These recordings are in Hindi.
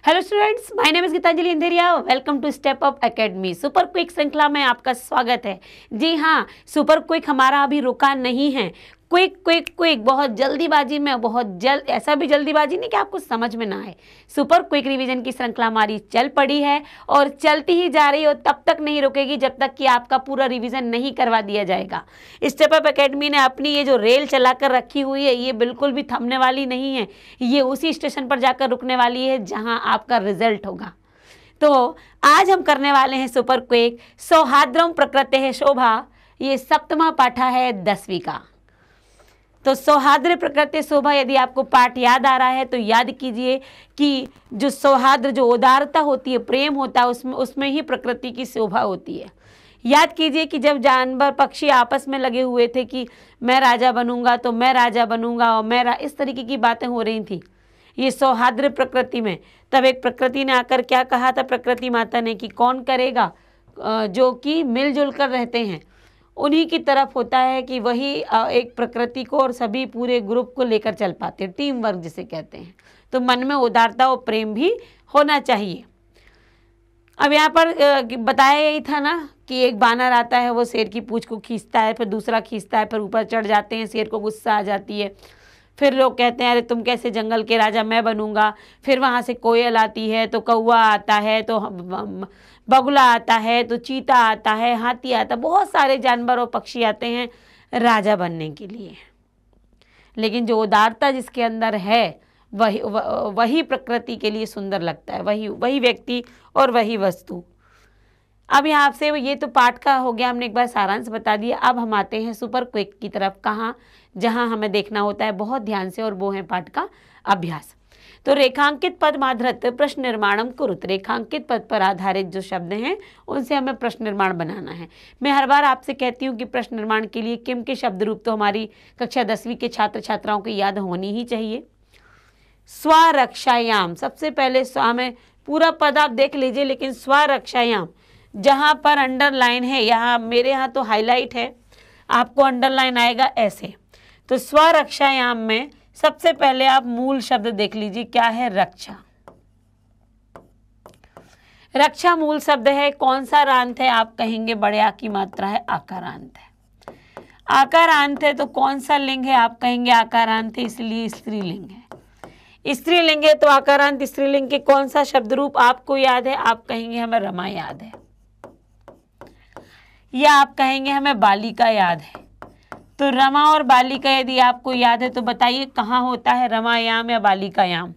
Hello students, my name is Geetanjali Andheria. Welcome to step up academy. Super quick श्रृंखला में आपका स्वागत है। जी हाँ, सुपर क्विक हमारा अभी रुका नहीं है। क्विक क्विक क्विक, बहुत जल्दीबाजी में, बहुत जल्द, ऐसा भी जल्दीबाजी नहीं कि आपको समझ में ना आए। सुपर क्विक रिवीजन की श्रृंखला हमारी चल पड़ी है और चलती ही जा रही है और तब तक नहीं रुकेगी जब तक कि आपका पूरा रिवीजन नहीं करवा दिया जाएगा। स्टेप अप एकेडमी ने अपनी ये जो रेल चला कर रखी हुई है, ये बिल्कुल भी थमने वाली नहीं है। ये उसी स्टेशन पर जाकर रुकने वाली है जहां आपका रिजल्ट होगा। तो आज हम करने वाले हैं सुपर क्विक सौहार्द्रम प्रकृतेः शोभा। ये सप्तमा पाठा है 10वीं का। तो सौहार्द्र प्रकृति शोभा, यदि आपको पाठ याद आ रहा है तो याद कीजिए कि जो सौहार्द्र, जो उदारता होती है, प्रेम होता है, उसमें ही प्रकृति की शोभा होती है। याद कीजिए कि जब जानवर पक्षी आपस में लगे हुए थे कि मैं राजा बनूंगा तो मैं राजा बनूंगा और इस तरीके की बातें हो रही थी ये सौहार्द्र प्रकृति में, तब एक प्रकृति ने आकर क्या कहा था, प्रकृति माता ने, कि कौन करेगा, जो कि मिलजुल कर रहते हैं उन्हीं की तरफ होता है कि वही एक प्रकृति को और सभी पूरे ग्रुप को लेकर चल पाते हैं, टीम वर्क जिसे कहते हैं। तो मन में उदारता और प्रेम भी होना चाहिए। अब यहाँ पर बताया यही था ना कि एक बानर आता है, वो शेर की पूंछ को खींचता है, फिर दूसरा खींचता है, फिर ऊपर चढ़ जाते हैं, शेर को गुस्सा आ जाती है। फिर लोग कहते हैं अरे तुम कैसे जंगल के राजा, मैं बनूंगा। फिर वहाँ से कोयल आती है, तो कौवा आता है, तो बगुला आता है, तो चीता आता है, हाथी आता है, बहुत सारे जानवर और पक्षी आते हैं राजा बनने के लिए। लेकिन जो उदारता जिसके अंदर है वही प्रकृति के लिए सुंदर लगता है, वही व्यक्ति और वही वस्तु। अब यहाँ से ये तो पाठ का हो गया, हमने एक बार सारांश बता दिया। अब हम आते हैं सुपर क्विक की तरफ, कहाँ, जहाँ हमें देखना होता है बहुत ध्यान से, और वो है पाठ का अभ्यास। तो रेखांकित पद माधृत प्रश्न निर्माणम कुरुत। रेखांकित पद पर आधारित जो शब्द हैं उनसे हमें प्रश्न निर्माण बनाना है। मैं हर बार आपसे कहती हूँ कि प्रश्न निर्माण के लिए किम के शब्द रूप तो हमारी कक्षा 10वीं के छात्र छात्राओं को याद होनी ही चाहिए। स्वरक्षायाम, सबसे पहले हमें पूरा पद आप देख लीजिए, लेकिन स्वरक्षायाम जहाँ पर अंडरलाइन है, यहाँ मेरे यहाँ तो हाईलाइट है, आपको अंडरलाइन आएगा ऐसे। तो स्वरक्षायाम में सबसे पहले आप मूल शब्द देख लीजिए, क्या है, रक्षा। रक्षा मूल शब्द है। कौन सा रांत है, आप कहेंगे बड़े आ की मात्रा है, आकारांत है। आकारांत है तो कौन सा लिंग है, आप कहेंगे आकारांत है, इसलिए स्त्रीलिंग है। स्त्रीलिंग है तो आकारांत स्त्रीलिंग के कौन सा शब्द रूप आपको याद है, आप कहेंगे हमें रमा याद है, या आप कहेंगे हमें बालिका याद है। तो रमा और बालिका यदि आपको याद है तो बताइए कहाँ होता है, रमायाम या बालिकायाम।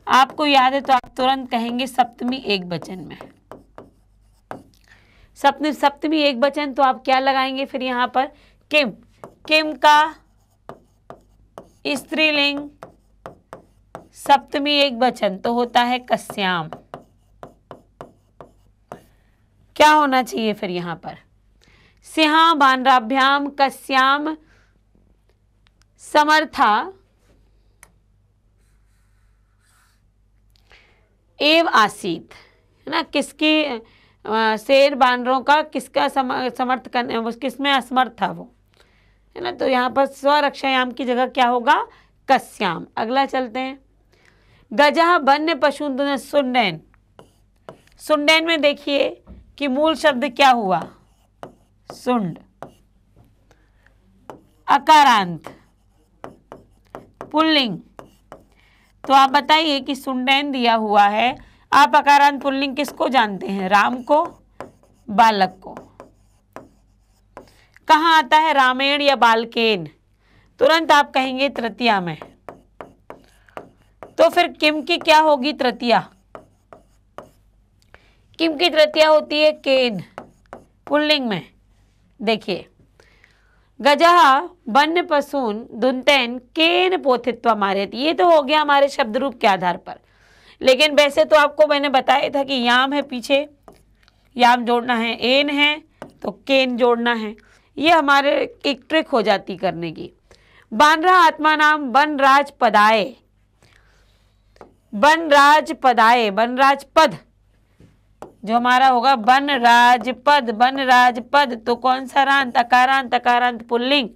आपको याद है तो आप तुरंत कहेंगे सप्तमी एक वचन में। सप्तमी एक वचन, तो आप क्या लगाएंगे फिर यहाँ पर, किम। किम का स्त्रीलिंग सप्तमी एक वचन तो होता है कस्याम। क्या होना चाहिए फिर यहाँ पर, सिंहा बानराभ्याम कस्याम समर्था एव आसीत, है ना। किसकी, शेर बानरों का किसका समर्थ करने, किसमें असमर्थ था वो, है ना। तो यहाँ पर स्वरक्षायाम की जगह क्या होगा, कस्याम। अगला चलते हैं, गजः वन्य पशु सुंडैन। सुंडैन में देखिए कि मूल शब्द क्या हुआ, सुंड। अकारांत पुल्लिंग। तो आप बताइए कि सुंडैन दिया हुआ है, आप अकारांत पुल्लिंग किसको जानते हैं, राम को, बालक को। कहाँ आता है, रामेण या बालकेन, तुरंत आप कहेंगे तृतीया में। तो फिर किम की क्या होगी, तृतीया। किम की तृतीया होती है केन, पुल्लिंग में। देखिए, गजः वन्य पशून दुंतैन केन पोथित्वा मारेत, ये तो हो गया हमारे शब्द रूप के आधार पर। लेकिन वैसे तो आपको मैंने बताया था कि याम है पीछे, याम जोड़ना है, एन है तो केन जोड़ना है। ये हमारे एक ट्रिक हो जाती करने की। बानरा आत्मा नाम वनराज पदाए, वनराज पदाए, वनराज पद जो हमारा होगा वनराज पद, वनराज पद। तो कौन सा रांत, अकारांत। अकारांत पुल्लिंग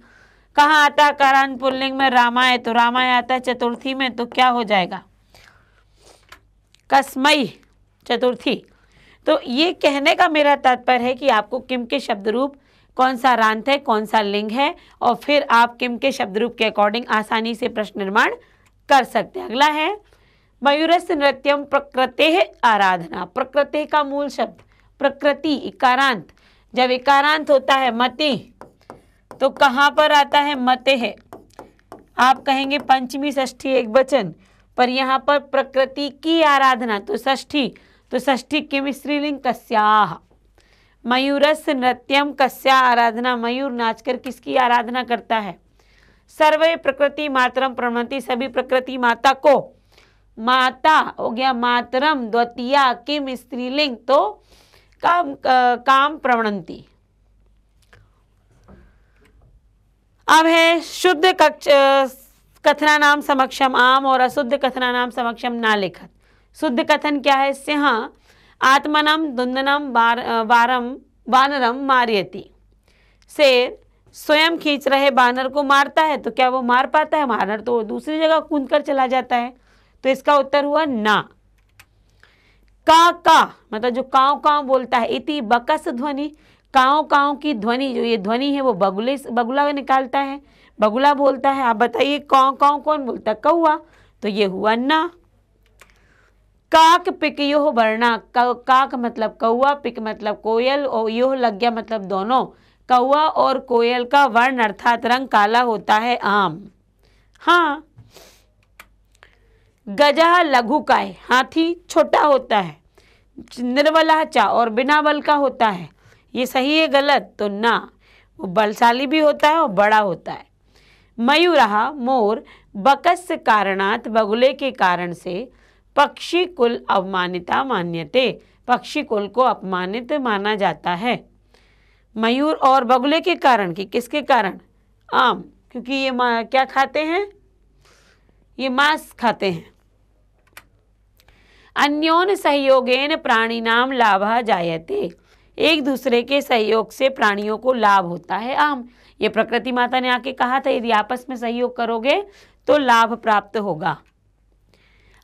कहाँ आता है, अकारांत पुल्लिंग में रामाय, तो रामाय आता है चतुर्थी में, तो क्या हो जाएगा, कस्मै चतुर्थी। तो ये कहने का मेरा तात्पर्य है कि आपको किम के शब्द रूप कौन सा रांत है, कौन सा लिंग है, और फिर आप किम के शब्द रूप के अकॉर्डिंग आसानी से प्रश्न निर्माण कर सकते हैं। अगला है मयूरस्य नृत्यम प्रकृतेः आराधना। प्रकृति का मूल शब्द प्रकृति, इकारांत। जब इकारांत होता है मति, तो कहाँ पर आता है? मते है। आप कहेंगे पंचमी षष्ठी एक वचन, पर यहाँ पर प्रकृति की आराधना तो षष्ठी, तो षष्ठी किम स्त्रीलिंग? कस्याः। मयूरस्य नृत्यम कस्या आराधना। मयूर नाचकर किसकी आराधना करता है? सर्वे प्रकृति मातरम प्रणमति। सभी प्रकृति माता को। माता हो गया मातरम द्वितीया, किम स्त्रीलिंग, तो काम प्रणमति। अब है शुद्ध कथना नाम समक्षम आम और अशुद्ध कथना नाम समक्षम ना लिखत। शुद्ध कथन क्या है? सिंह आत्मनम दुंदनम वानरम मार्यति। शेर स्वयं खींच रहे बानर को मारता है, तो क्या वो मार पाता है? बानर तो दूसरी जगह कूद कर चला जाता है। तो इसका उत्तर हुआ ना। का मतलब जो काव काव बोलता है, इति बकस ध्वनि। काव काव की ध्वनि, जो ये ध्वनि है वो बगुला निकालता है, बगुला बोलता है। आप बताइए काव काव कौन बोलता है? कौआ। तो ये हुआ ना। काक पिक योह वर्णा। काक मतलब कौआ, पिक मतलब कोयल, और योह लग गया मतलब दोनों। कौआ और कोयल का वर्ण अर्थात रंग काला होता है, आम। हाँ। गजा लघुकाय, हाथी छोटा होता है। निर्बला चा, और बिना बल का होता है। ये सही है गलत? तो ना, वो बलशाली भी होता है और बड़ा होता है। मयूरहा मोर बकस्य कारणात, बगुले के कारण से पक्षी कुल अवमानिता मान्यते। पक्षी कुल को अपमानित माना जाता है। मयूर और बगुले के कारण की, किसके कारण? आम, क्योंकि ये क्या खाते हैं? ये मांस खाते हैं। अन्योन सहयोगेन प्राणिनाम लाभः जायते। एक दूसरे के सहयोग से प्राणियों को लाभ होता है, आम। ये प्रकृति माता ने आके कहा था, यदि आपस में सहयोग करोगे तो लाभ प्राप्त होगा।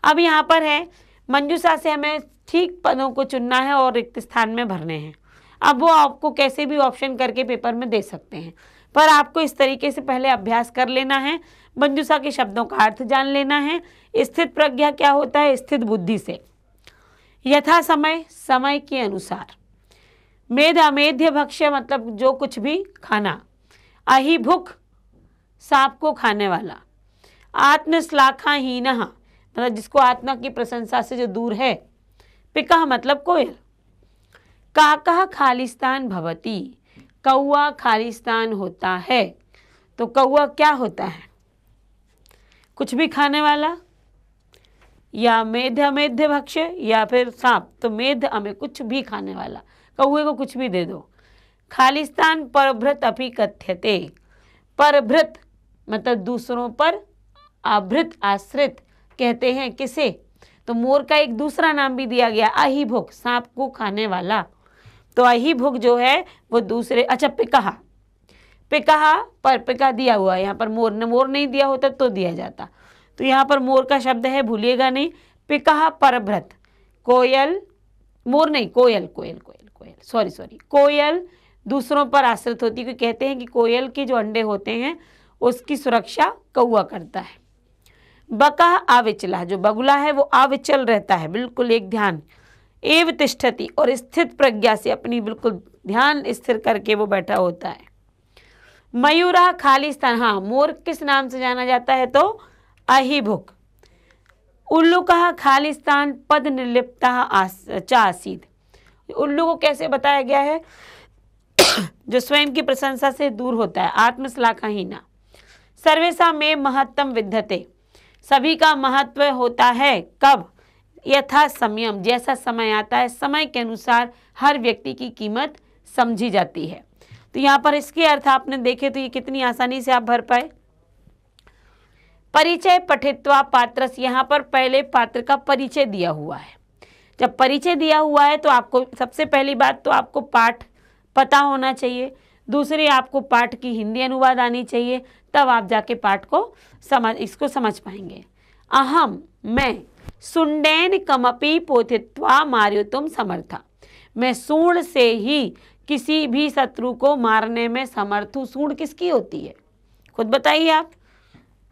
अब यहाँ पर है मंजूषा से हमें ठीक पदों को चुनना है और रिक्त स्थान में भरने हैं। अब वो आपको कैसे भी ऑप्शन करके पेपर में दे सकते हैं, पर आपको इस तरीके से पहले अभ्यास कर लेना है। मंजूषा के शब्दों का अर्थ जान लेना है। स्थित प्रज्ञा क्या होता है? स्थित बुद्धि से। यथा समय, समय के अनुसार। मेध अमेध्य भक्ष्य मतलब जो कुछ भी खाना। अहिभुक, सांप को खाने वाला। आत्मश्लाघाहीनः मतलब जिसको आत्मा की प्रशंसा से जो दूर है। पिकः मतलब कोयल। काकः खालिस्तान भवति, कौआ खालिस्तान होता है। तो कौआ क्या होता है? कुछ भी खाने वाला, या मेध्य अमेध्य भक्ष्य, या फिर सांप। तो मेध्य अमे कुछ भी खाने वाला, कौए को कुछ भी दे दो। खालिस्तान परभृत अपि कथ्यते। परभृत मतलब दूसरों पर, आभृत आश्रित कहते हैं किसे? तो मोर का एक दूसरा नाम भी दिया गया, अहिभुक, सांप को खाने वाला। तो अहिभुक जो है वो दूसरे। अच्छा, पिकहा, पिकहा पर पिका दिया हुआ है यहाँ पर। मोर ने मोर नहीं दिया होता तो दिया जाता। तो यहाँ पर मोर का शब्द है, भूलिएगा नहीं। पिकहा परभृत, कोयल, मोर नहीं, कोयल, कोयल कोयल कोयल सॉरी कोयल दूसरों पर आश्रित होती, क्योंकि कहते हैं कि कोयल के जो अंडे होते हैं उसकी सुरक्षा कौआ करता है। बका अविचला, जो बगुला है वो अविचल रहता है, बिल्कुल एक ध्यान। एव तिष्ठति, और स्थित प्रज्ञा से अपनी बिल्कुल ध्यान स्थिर करके वो बैठा होता है। मयूरा खालिस्तान, हाँ मोर किस नाम से जाना जाता है? तो अहिभुक। उल्लुकः खालिस्तान पद निर्लिप्तः चासीद। उल्लू को कैसे बताया गया है? जो स्वयं की प्रशंसा से दूर होता है, आत्मश्लाघाहीना। सर्वेषां में महत्तम विद्यते, सभी का महत्व होता है कब? यथा समयम, जैसा समय आता है समय के अनुसार हर व्यक्ति की कीमत समझी जाती है। तो यहाँ पर इसके अर्थ आपने देखे तो ये कितनी आसानी से आप भर पाए। परिचय पठित्वा पात्रस, यहाँ पर पहले पात्र का परिचय दिया हुआ है। जब परिचय दिया हुआ है तो आपको सबसे पहली बात तो आपको पाठ पता होना चाहिए, दूसरी आपको पाठ की हिंदी अनुवाद आनी चाहिए, तब आप जाके पाठ को इसको समझ पाएंगे। अहम, मैं, सुंडेन कमपि पोथित्वा मार्योतुम समर्था। मैं सूंड से ही किसी भी शत्रु को मारने में समर्थ हूँ। सूंड किसकी होती है, खुद बताइए आप।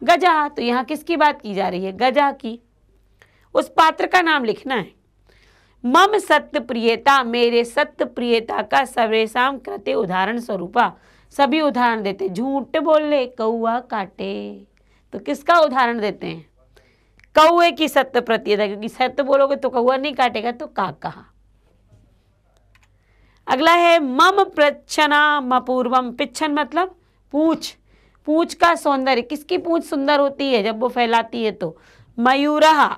गजा। तो यहाँ किसकी बात की जा रही है, गजा की। उस पात्र का नाम लिखना है। मम सत्य प्रियता, मेरे सत्य प्रियता का सर्वेशम कृते उदाहरण स्वरूपा। सभी उदाहरण देते, झूठ बोले कौआ काटे, तो किसका उदाहरण देते हैं, कौए की सत्य प्रियता, क्योंकि सत्य बोलोगे तो कौआ नहीं काटेगा, तो का कहा। अगला है मम प्रच्छना पूर्वम। पिच्छन मतलब पूछ, पूछ का सौंदर्य। किसकी पूछ सुंदर होती है, जब वो फैलाती है तो। मयूरहा,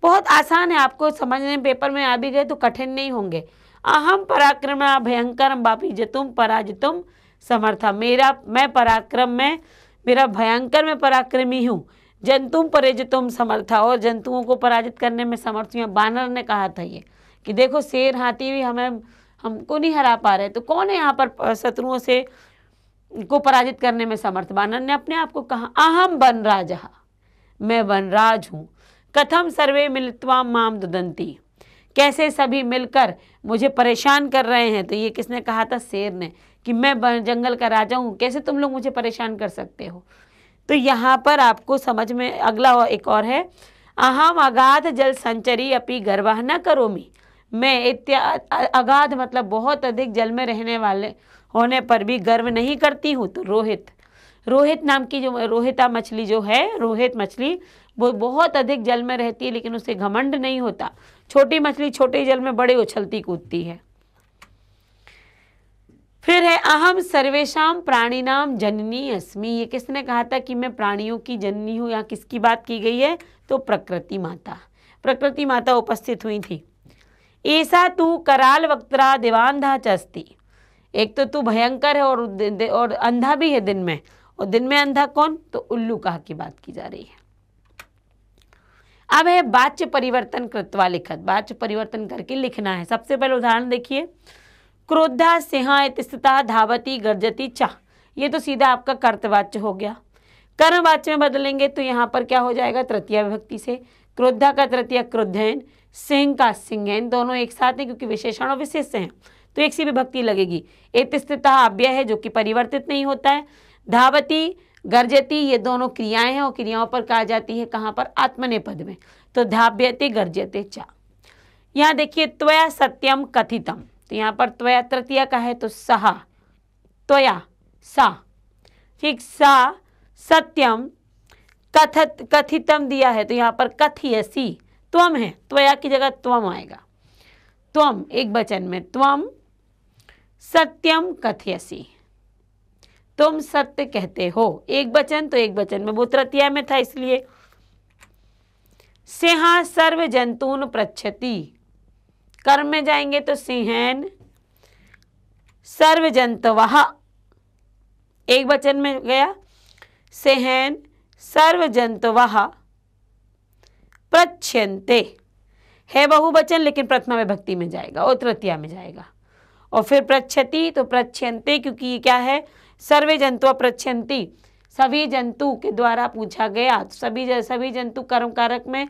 बहुत आसान है, आपको समझने में पेपर में आ भी गए तो कठिन नहीं होंगे। अहम पराक्रम भयंकर वापी जतुम पराजितुम समर्था। मैं पराक्रम में, मेरा भयंकर में पराक्रमी हूँ। जंतुम पराजितुम समर्था, और जंतुओं को पराजित करने में समर्थ हूँ। बानर ने कहा था ये कि देखो शेर हाथी भी हमको नहीं हरा पा रहे, तो कौन है यहाँ पर शत्रुओं से को पराजित करने में समर्थ। बानर ने अपने आप को कहा। अहम वनराज, मैं वनराज हूँ। कथम सर्वे मिलित्वा माम दुदंती, कैसे सभी मिलकर मुझे परेशान कर रहे हैं। तो ये किसने कहा था, शेर ने, कि मैं जंगल का राजा हूँ, कैसे तुम लोग मुझे परेशान कर सकते हो। तो यहाँ पर आपको समझ में, अगला एक और है, अहम अगाध जल संचरी अपि गर्वः न करोमि। मैं अगाध मतलब बहुत अधिक जल में रहने वाले होने पर भी गर्व नहीं करती हूँ। तो रोहित नाम की जो रोहिता मछली जो है, रोहित मछली, वो बहुत अधिक जल में रहती है, लेकिन उसे घमंड नहीं होता। छोटी मछली छोटे जल में बड़े उछलती कूदती है। फिर है अहम सर्वेशाम प्राणिनाम जननी अस्मि। ये किसने कहा था कि मैं प्राणियों की जननी हूँ। यहाँ किसकी बात की गई है, तो प्रकृति माता। प्रकृति माता उपस्थित हुई थी। ऐसा तू कराल वक्त्रा दिवांधा चस्ती। एक तो तू भयंकर है और अंधा भी है दिन में, और दिन में अंधा कौन, तो उल्लू कहा की बात की जा रही है। अब है वाच्य परिवर्तन कृत्वा लिखत। वाच्य परिवर्तन करके लिखना है। सबसे पहले उदाहरण देखिए, क्रोधा सिंह स्थिता धावती गर्जती चा। ये तो सीधा आपका कर्तवाच्य हो गया। कर्मवाच्य में बदलेंगे तो यहाँ पर क्या हो जाएगा, तृतीया विभक्ति से। क्रोधा का तृतीया क्रोधैन, सिंह का सिंहैन, दोनों एक साथ हैं क्योंकि विशेषण और विशेष्य हैं, तो एक सी विभक्ति लगेगी। एतस्थिता अव्यय है जो कि परिवर्तित नहीं होता है। धावती गर्जती, ये दोनों क्रियाएं हैं और क्रियाओं पर कहा जाती है कहाँ पर, आत्मनेपद में। तो धाव्यते गर्जते चा। यहाँ देखिए त्वया सत्यम कथितम, तो यहाँ पर त्वया तृतीया का है तो सहा, त्वया सा, ठीक। सा सत्यम कथितम दिया है तो यहाँ पर कथयसी, त्वम है, त्वया की जगह त्वम आएगा। त्वम एक वचन में, त्वम सत्यम कथयसी, तुम सत्य कहते हो। एक वचन तो एक वचन में, वो तृतीया में था इसलिए। सिंह सर्व जंतून पृच्छति, कर्म में जाएंगे तो सिंहैन सर्व जंतवः, एक वचन में गया, सिंहैन सर्व जंतवः पृच्छन्ते, है बहुवचन लेकिन प्रथमा विभक्ति में जाएगा और तृतीया में जाएगा। और फिर पृच्छति तो पृच्छन्ते, क्योंकि ये क्या है, सर्वे जंतु पृच्छन्ति, सभी जंतु के द्वारा पूछा गया। सभी जंतु कर्म कारक में,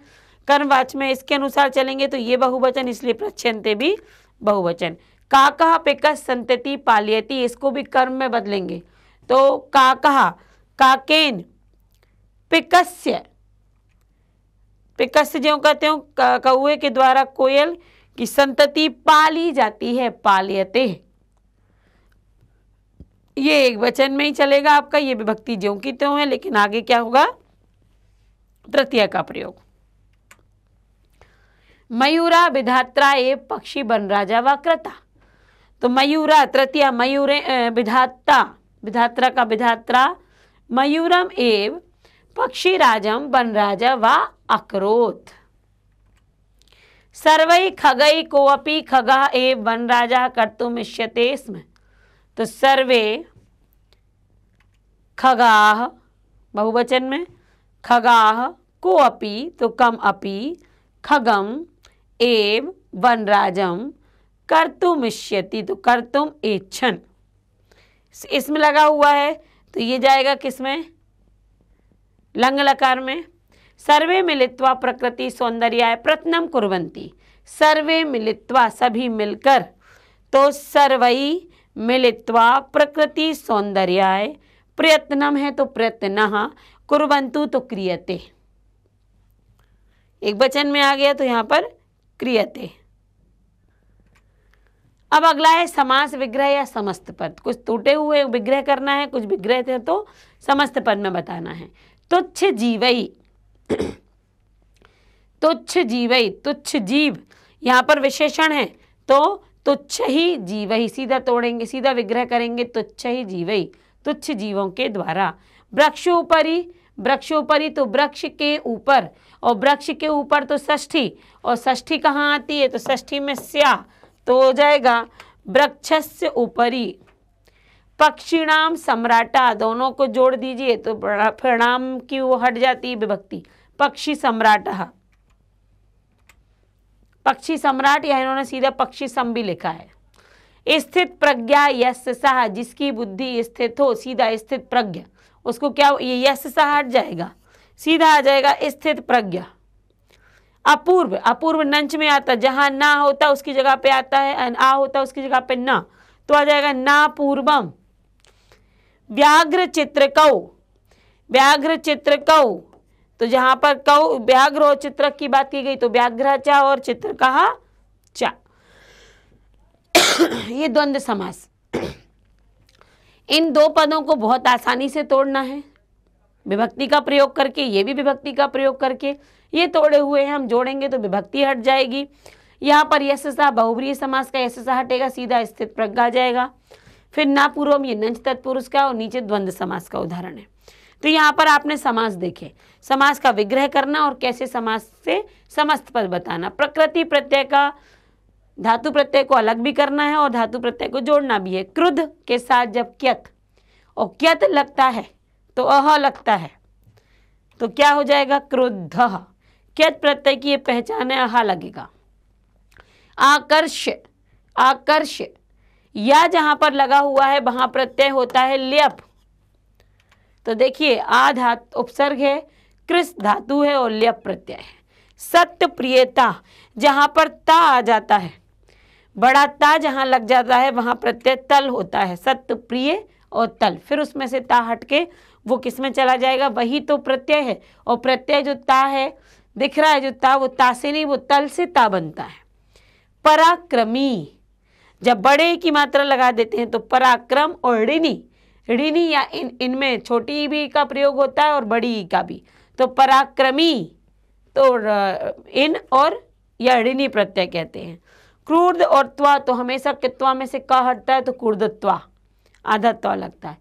कर्मवाच्य में इसके अनुसार चलेंगे तो ये बहुवचन, इसलिए पृच्छन्ते भी बहुवचन। काकः पिकस संतति पालयति, इसको भी कर्म में बदलेंगे तो काकः काकेन पिकस्य, पिकस्य जो कहते हो कौए के द्वारा कोयल की संतति पाली जाती है, पालयते, ये एक वचन में ही चलेगा आपका। ये विभक्ति ज्यों की त्यों है, लेकिन आगे क्या होगा, तृतीया का प्रयोग। मयूरा विधात्रा एव पक्षी वनराजा व कृता, तो मयूरा तृतीया, मयूरे विधाता, विधात्रा का विधात्रा, मयूरम एव पक्षी राजम वनराजा व अकरोत्। सर्वै खगै कोऽपि खगः एव वनराजा कर्तुम् इष्यते स्म, तो सर्वे खगाः बहुवचन में, खगाः कोऽपि तो कम अपि, खगम एव वनराजम कर्तुम् इष्यति तो कर्तुम् इच्छन्, इसमें लगा हुआ है तो ये जाएगा किसमें, लंग लकार में। सर्वे मिलित्वा प्रकृति सौंदर्याय प्रयत्नं कुर्वन्ति। सर्वे मिलित्वा सभी मिलकर, तो सर्वै मिलित्वा प्रकृति सौंदर्याय, प्रयत्नम है तो प्रयत्नः, कुर्वन्तु तो क्रियते। एक वचन में आ गया तो यहाँ पर क्रियते। अब अगला है समास विग्रह या समस्त पद। कुछ टूटे हुए विग्रह करना है, कुछ विग्रह थे तो समस्त पद में बताना है। तुच्छ जीवई, तुच्छ जीवई, तुच्छ जीव यहाँ पर विशेषण है तो तुच्छ ही जीवई, सीधा तोड़ेंगे, सीधा विग्रह करेंगे, तुच्छ ही जीवई, तुच्छ जीवों के द्वारा। वृक्षोपरि, वृक्षोपरि तो वृक्ष के ऊपर, और वृक्ष के ऊपर तो षष्ठी, और षष्ठी कहाँ आती है तो षष्ठी में स्या, तो हो जाएगा वृक्षस्य ऊपरी। पक्षिणाम सम्राटा, दोनों को जोड़ दीजिए तो परिणाम की वो हट जाती है विभक्ति, पक्षी सम्राटः, पक्षी सम्राट, या इन्होंने सीधा पक्षी सम भी लिखा है। स्थित प्रज्ञा यस्य सः, जिसकी बुद्धि स्थित हो, सीधा स्थित प्रज्ञा, उसको क्या ये यस्य सः हट जाएगा, सीधा आ जाएगा स्थित प्रज्ञा। अपूर्व, अपूर्व नंच में आता, जहां ना होता उसकी जगह पे आता है, आ होता उसकी जगह पे ना, तो आ जाएगा ना पूर्वम। व्याघ्र चित्रकौ, व्याघ्र चित्रकौ, तो जहां पर कौ व्याघ्र और चित्रक की बात की गई तो व्याघ्र चा और चित्र कहा चा, ये द्वंद्व समास। इन दो पदों को बहुत आसानी से तोड़ना है, विभक्ति का प्रयोग करके, ये भी विभक्ति का प्रयोग करके, ये तोड़े हुए हैं, हम जोड़ेंगे तो विभक्ति हट जाएगी। यहाँ पर यश सा बहुव्रीहि समास का यश सा हटेगा, सीधा स्थित प्रज्ञा आ जाएगा। फिर ना पूर्वम, ये नंच तत्पुरुष का, और नीचे द्वंद्व समास का उदाहरण है। तो यहाँ पर आपने समास देखे, समास का विग्रह करना और कैसे समास से समस्त पद बताना। प्रकृति प्रत्यय का धातु प्रत्यय को अलग भी करना है और धातु प्रत्यय को जोड़ना भी है। क्रुद्ध के साथ जब क्यत और क्यत लगता है तो अह लगता है, तो क्या हो जाएगा क्रुद्धः। क्यत प्रत्यय की ये पहचान है, अह लगेगा। आकर्ष, आकर्ष, या जहां पर लगा हुआ है वहां प्रत्यय होता है ल्यप, तो देखिए आ धातु उपसर्ग है, कृस धातु है और ल्यप प्रत्यय है। सत्य प्रियता, जहां पर ता आ जाता है, बड़ा ता जहां लग जाता है वहां प्रत्यय तल होता है, सत्य प्रिय और तल, फिर उसमें से ता हटके वो किस में चला जाएगा, वही तो प्रत्यय है। और प्रत्यय जो ता है दिख रहा है, जो ता, वो ता से नहीं, वो तल से ता बनता है। पराक्रमी, जब बड़े की मात्रा लगा देते हैं तो पराक्रम और ऋणी, ऋणी या इनमें छोटी ई भी का प्रयोग होता है और बड़ी ई का भी, तो पराक्रमी तो इन और या ऋणी प्रत्यय कहते हैं। क्रूर्ध और त्वा, तो हमेशा कित्वा में से का हटता है तो क्रूर्धत्वा, आधा त्वा लगता है।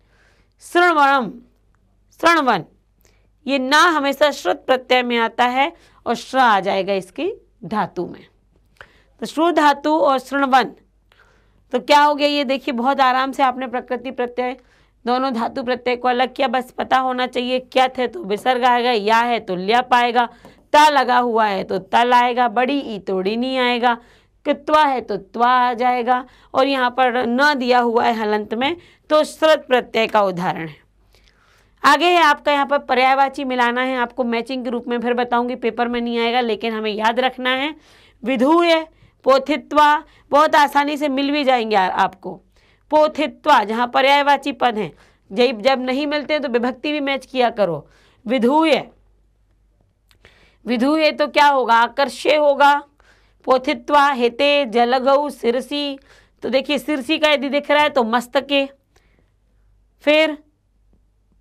श्रवणम, श्रवण, ये ना हमेशा श्रुत प्रत्यय में आता है और श्र आ जाएगा इसकी धातु में, तो श्रु धातु और श्रवण, तो क्या हो गया ये देखिए, बहुत आराम से आपने प्रकृति प्रत्यय दोनों धातु प्रत्यय को अलग किया। बस पता होना चाहिए क्या थे तो विसर्ग आएगा, या है तो ल्यप आएगा, ता लगा हुआ है तो तल आएगा, बड़ी ई तो ऋणी आएगा, कित्वा है तो त्वा आ जाएगा, और यहाँ पर न दिया हुआ है हलंत में तो श्रुत प्रत्यय का उदाहरण है। आगे है आपका यहाँ पर पर्यायवाची मिलाना है, आपको मैचिंग के रूप में फिर बताऊंगी, पेपर में नहीं आएगा लेकिन हमें याद रखना है। विधूय, पोथित्वा, बहुत आसानी से मिल भी जाएंगे आपको। पोथित्वा जहाँ पर्यायवाची पद हैं, जब नहीं मिलते हैं तो विभक्ति भी मैच किया करो। विधूय, विधूय तो क्या होगा, आकर्ष्य होगा। पोथित्वा, हेते, जलगौ, सिरसी, तो देखिए सिरसी का यदि दिख रहा है तो मस्तके। फिर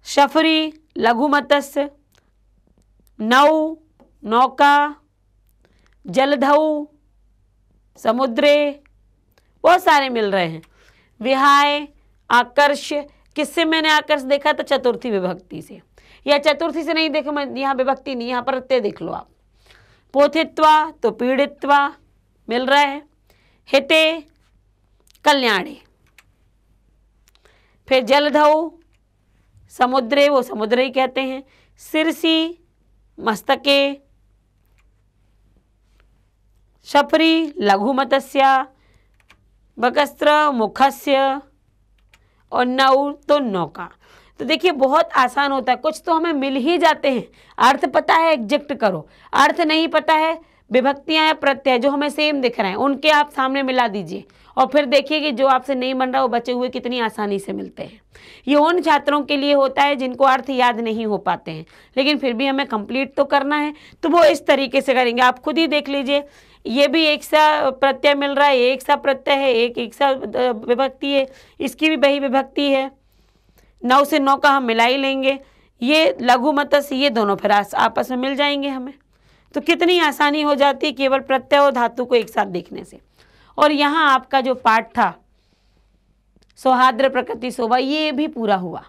शफरी, लघुमतस्य, नौ, नौका, जलधौ, समुद्रे, बहुत सारे मिल रहे हैं। विहाय, आकर्ष, किससे मैंने आकर्ष देखा तो चतुर्थी विभक्ति से, या चतुर्थी से नहीं देखो, मैं यहाँ विभक्ति नहीं, यहाँ पर प्रत्यय देख लो आप। पोथित्वा तो पीड़ित्वा मिल रहा है। हिते, कल्याणे। फिर जलधौ, समुद्रे, वो समुद्र ही कहते हैं। सिरसी, मस्तके। शफरी, लघुमतस्य। बकस्त्र, मुखस्य। और नौ तो नौका। तो देखिए बहुत आसान होता है, कुछ तो हमें मिल ही जाते हैं। अर्थ पता है एग्जैक्ट करो, अर्थ नहीं पता है विभक्तियां या प्रत्यय जो हमें सेम दिख रहे हैं उनके आप सामने मिला दीजिए और फिर देखिए कि जो आपसे नहीं बन रहा वो बचे हुए कितनी आसानी से मिलते हैं। ये उन छात्रों के लिए होता है जिनको अर्थ याद नहीं हो पाते हैं, लेकिन फिर भी हमें कंप्लीट तो करना है, तो वो इस तरीके से करेंगे। आप खुद ही देख लीजिए, ये भी एक सा प्रत्यय मिल रहा है, एक सा प्रत्यय है, एक सा विभक्ति है, इसकी भी वही विभक्ति है। 9 से 9 का हम मिला ही लेंगे, ये लघु मत्स्य ये दोनों फिर आपस में मिल जाएंगे हमें। तो कितनी आसानी हो जाती है केवल प्रत्यय और धातु को एक साथ देखने से। और यहाँ आपका जो पाठ था सौहार्द्र प्रकृति शोभा, ये भी पूरा हुआ।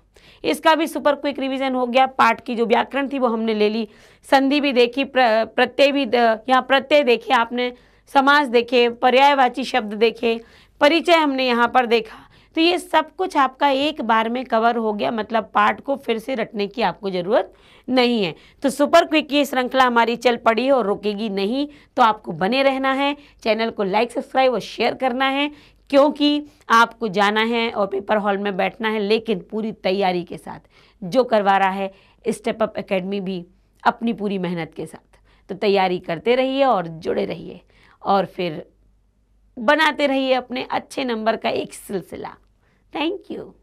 इसका भी सुपर क्विक रिवीजन हो गया। पाठ की जो व्याकरण थी वो हमने ले ली, संधि भी देखी, प्रत्यय भी, यहाँ प्रत्यय देखे आपने, समास देखे, पर्यायवाची शब्द देखे, परिचय हमने यहाँ पर देखा। तो ये सब कुछ आपका एक बार में कवर हो गया, मतलब पाठ को फिर से रटने की आपको ज़रूरत नहीं है। तो सुपर क्विक की श्रृंखला हमारी चल पड़ी और रुकेगी नहीं, तो आपको बने रहना है, चैनल को लाइक सब्सक्राइब और शेयर करना है, क्योंकि आपको जाना है और पेपर हॉल में बैठना है, लेकिन पूरी तैयारी के साथ। जो करवा रहा है स्टेप अप एकेडमी भी अपनी पूरी मेहनत के साथ। तो तैयारी करते रहिए और जुड़े रहिए और फिर बनाते रहिए अपने अच्छे नंबर का एक सिलसिला। Thank you.